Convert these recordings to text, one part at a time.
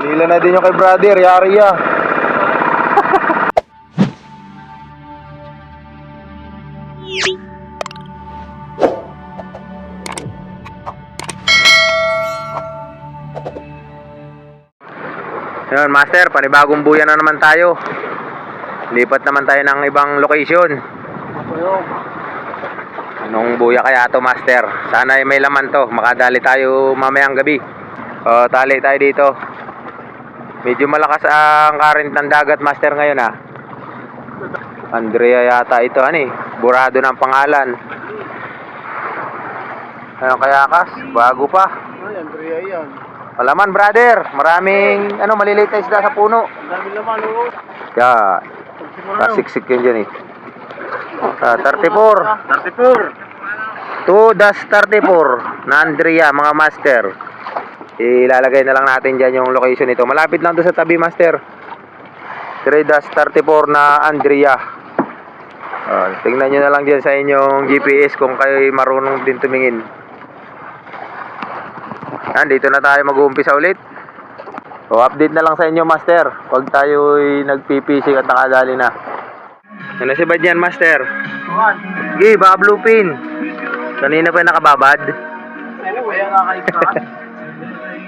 Nila na din yung kay brother, yari ya. Yun, master, panibagong buya na naman tayo. Lipat naman tayo ng ibang location. Anong buya kaya to, master? Sana ay may laman to, makadali tayo mamayang gabi. Tali tayo dito. Medyo malakas ang current ng dagat, master, ngayon ha. Andrea yata ito, burado ng pangalan. Ano kaya kas? Bago pa. Ay, Andrea yan. Malaman, brother, maraming maliliit na isda sa puno. Ang dami laman, oo. Yan. Kasiksik yun dyan 34 2-34 na Andrea, mga master. Ilalagay na lang natin dyan yung location nito. Malapit lang to sa tabi, master. 3-34 na Andrea. Tingnan nyo na lang dyan sa inyong GPS kung kayo marunong din tumingin. Yan, dito na tayo mag-uumpisa ulit. Update na lang sa inyo, master, pag tayo'y nagpipising at nakadali na. Ano si Bad yan, master? Sige, baka bluefin. Kanina pa nakababad.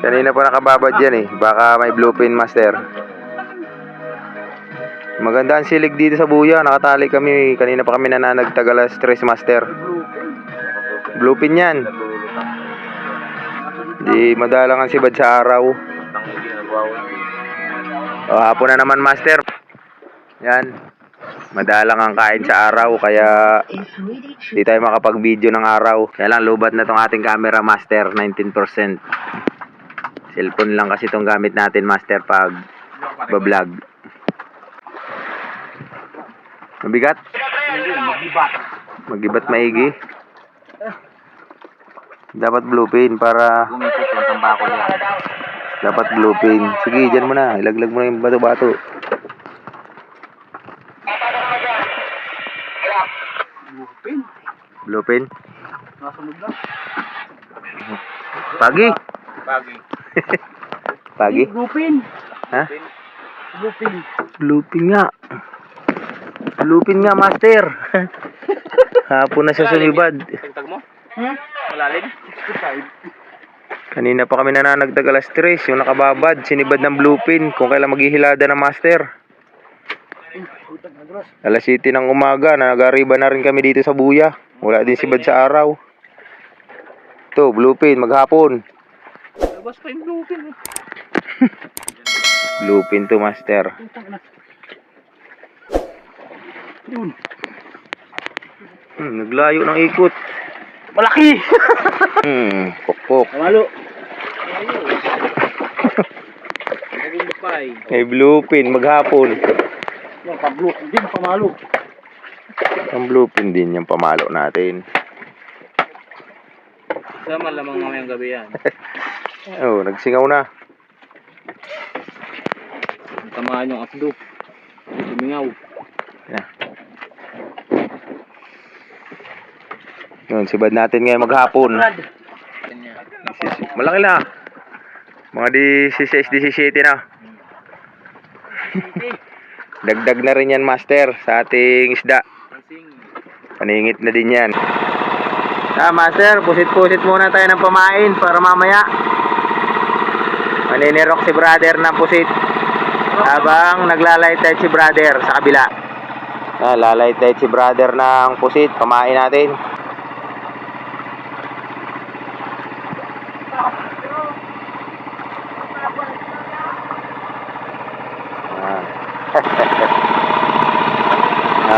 Kanina pa nakababad yan baka may bluefin, master. Maganda ang silig dito sa buya. Nakatali kami, kanina pa kami nananagtagalas stress, master. Bluefin yan. Di madalang ang sibad sa araw. Hapon na naman, master. Yan. Madalang ang kain sa araw, kaya di tayo makapag-video ng araw. Kaya lang lubat na tong ating camera, master. 19%. Cellphone lang kasi itong gamit natin, master, pag bablog. Mabigat? Magibat maigi. Dapat bluefin para dapat bluefin. Sige, dyan mo na. Ilaglag mo na yung bato-bato. Bluefin? Nasunod na. Pagi? Pagi? Bluefin. Ha? Bluefin. Bluefin nga. Bluefin nga, master. Hapon na siya sumibad. Tagtag mo? Malalim? 65. Kanina pa kami nananagdag alas 3. Yung nakababad, sinibad ng bluefin. Kung kailan maghihilada ng master. Alas 7 ng umaga, nag-arriba na rin kami dito sa buya. Wala din sibad sa araw. Ito, bluefin, maghapon. Labas pa yung bluefin. Bluefin to, master. Naglayo ng ikot. Malaki! Pokpok. Pamalo. Naging bukay. May bluefin, maghapon. Yung pabluefin din, pamalo. Ang bluefin din yung pamalo natin. Sama lamang mamayang gabi yan. Nagsingaw na. Tamaan yung apdo. Tumingaw. Yeah. Yun, sibad natin ngayon maghapon. Malaki na. Mga 16-17 na. Dagdag na rin yan, master, sa ating isda. Paningit na din yan. Master, pusit-pusit muna tayo ng pamain para mamaya maninirok si brother ng pusit habang naglalay tayo si brother sa kabila. Lalay tayo si brother ng pusit, pamain natin.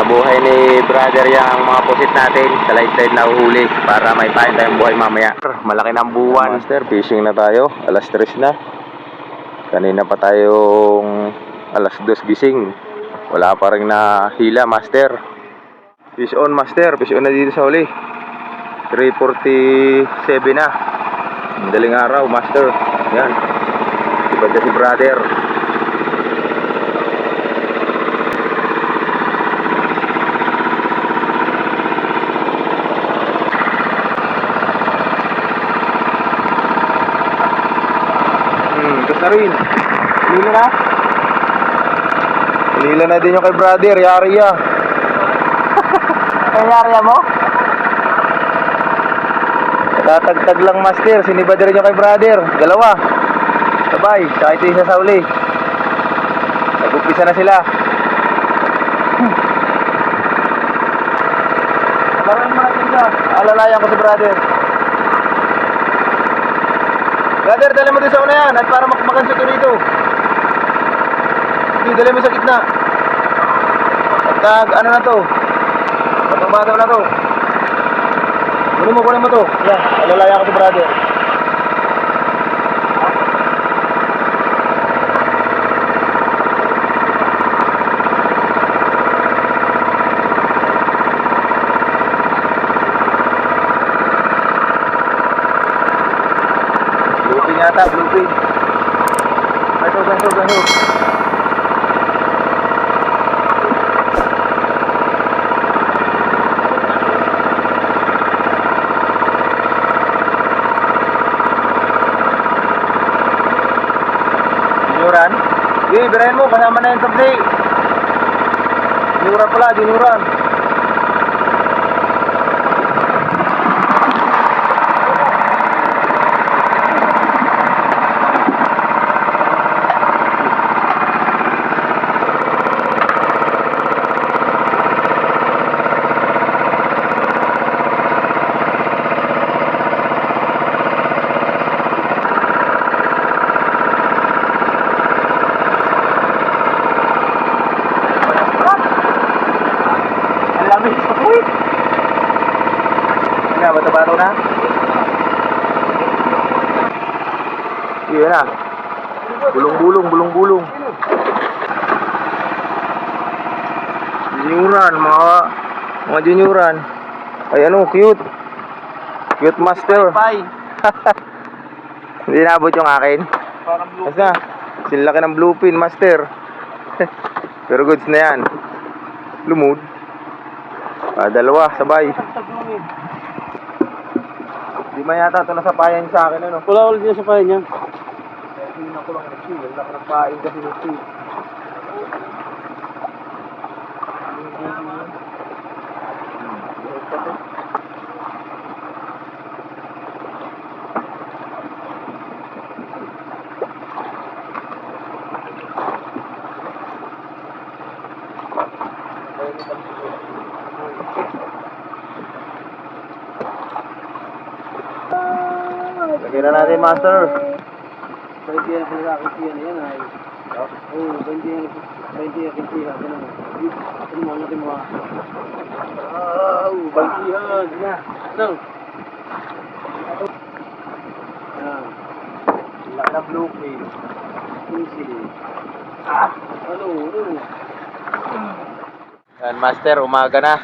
Buhay ni brother yung mga pusit natin. Sa light side na uhuli para may pain tayong buhay mamaya. Malaki ng buwan, master. Fishing na tayo. Alas 3 na. Kanina pa tayong alas 2 gising. Wala pa rin na hila, master. Fish on, master. Fish on na dito sa huli. 3:47 na. Madaling araw, master. Yan. Iba na si brother. Rin. Lila na? Lila na din yung kay brother, yari ya. Kaya yari ya mo? Tatagtag lang master, sinibad rin yung kay brother. Dalawa. Sabay, tsaka ito isa sa uli. Nag-umpisa na sila. Parang natin siya. Alalayan ko si brother. Brother, dali mo din sa una yan at para makansyo to dito. Hindi, dali mo sa gitna. At ano na to? Patang-bataw na to. Kunin mo to. Yan, alalayan ko si brother. Bluepin yata, bluepin. Ganso. Dinuran? Sige, birahin mo, kasama na yung sabdi. Dinuran pala, dinuran. Bato-bato na? Iya na. Bulong-bulong. Junioran, mga junioran. Ay ano, cute. Cute master. Hindi naabot yung akin. Basta, silaki ng bluepin master. Pero goods na yan. Lumod. Dalawa, sabay. Di man yata ito nasapayan sa akin, ano? Wala ulit yung sapayan niya. Hindi ko lang nag-chill. Wala ko nagpain kasi nag-chill. Lagyan na natin, master. Pwede yan pala kakitiya na yan ay. Oo, pwede yan kakitiya. Ano mo natin mo? Bantihan. Ano? Laki ng bluepin. Ano? Yan, master, umaga na.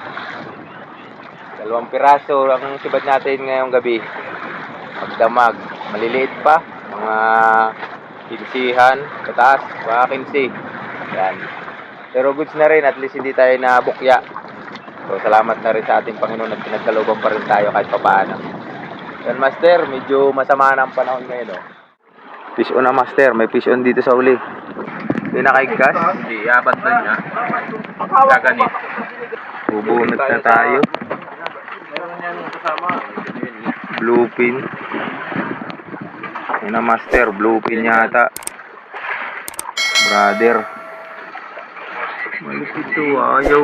2 piraso ang sibad natin ngayong gabi. Magdamag. Maliliit pa. Mga kinsihan. Kataas. Mga kinsi. Yan. Pero goods na rin. At least hindi tayo nabukya. So, salamat na rin sa ating Panginoon at pinagkalooban pa rin tayo kahit papaano. Yan, master. Medyo masama na ang panahon ngayon, oh. Fish on na, master. May fish on dito sa uli. Hindi nakaigkas. Hindi, abat na niya. Gaganit. Bubunot na tayo. Meron yan kasama. Bluepin. Yun na, master. Bluepin yata. Brother. Malupit to. Ayaw.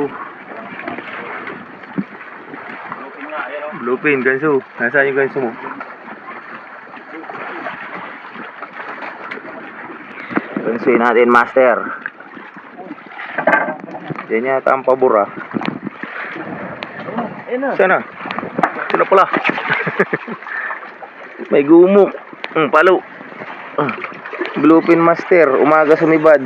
Bluepin, ganso. Nasaan yung ganso mo? Gansuin natin, master. Yan yata ang pabura. Sana? Sana pala. May gumok. Palo. Bluepin master. Umaga sumibad.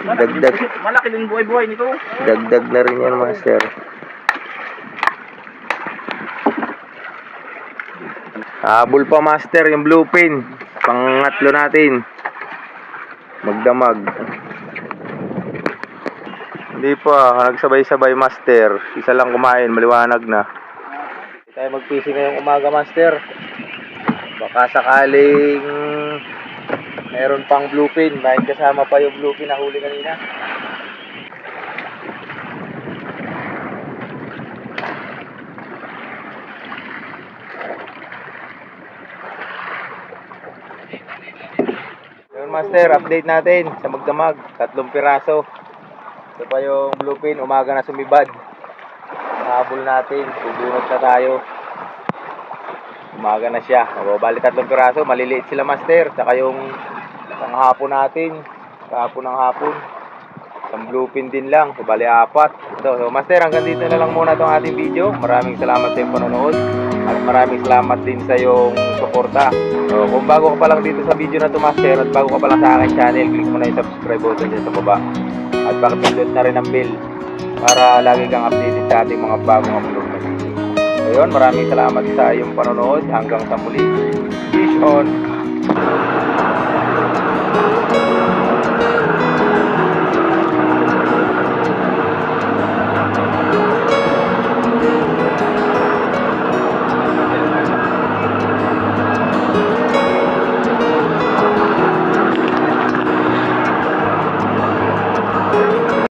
Dagdag. Malaki din buhay-buhay nito. Dagdag na rin yan, master. Habol pa, master, yung bluepin. Pangatlo natin. Magdamag. Hindi pa, nagsabay-sabay, master. Isa lang kumain, maliwanag na. Tayo mag-fishing ngayong umaga, master. Baka sakaling meron pang bluefin. May kasama pa yung bluefin na huli kanina. Yun, master, update natin sa magdamag. 3 piraso. Ito pa yung bluefin, umaga na sumibad. Nahabol natin, bubunot na tayo. Umaga na siya. O, bali 3 piraso, maliliit sila, master. Saka yung hapon natin, kahapon ng hapon. Isang bluefin din lang, so bali 4. So, master, hanggang dito na lang muna itong ating video. Maraming salamat sa iyong panonood. At maraming salamat din sa iyong suporta. So, kung bago ka pa lang dito sa video na ito, master, at bago ka pa lang sa aking channel, click mo na yung subscribe button dyan sa baba. At pakipindot na rin ang bell para lagi kang updated sa ating mga bagong upload na video. So, yun, maraming salamat sa iyong panonood. Hanggang sa muli. Fish on!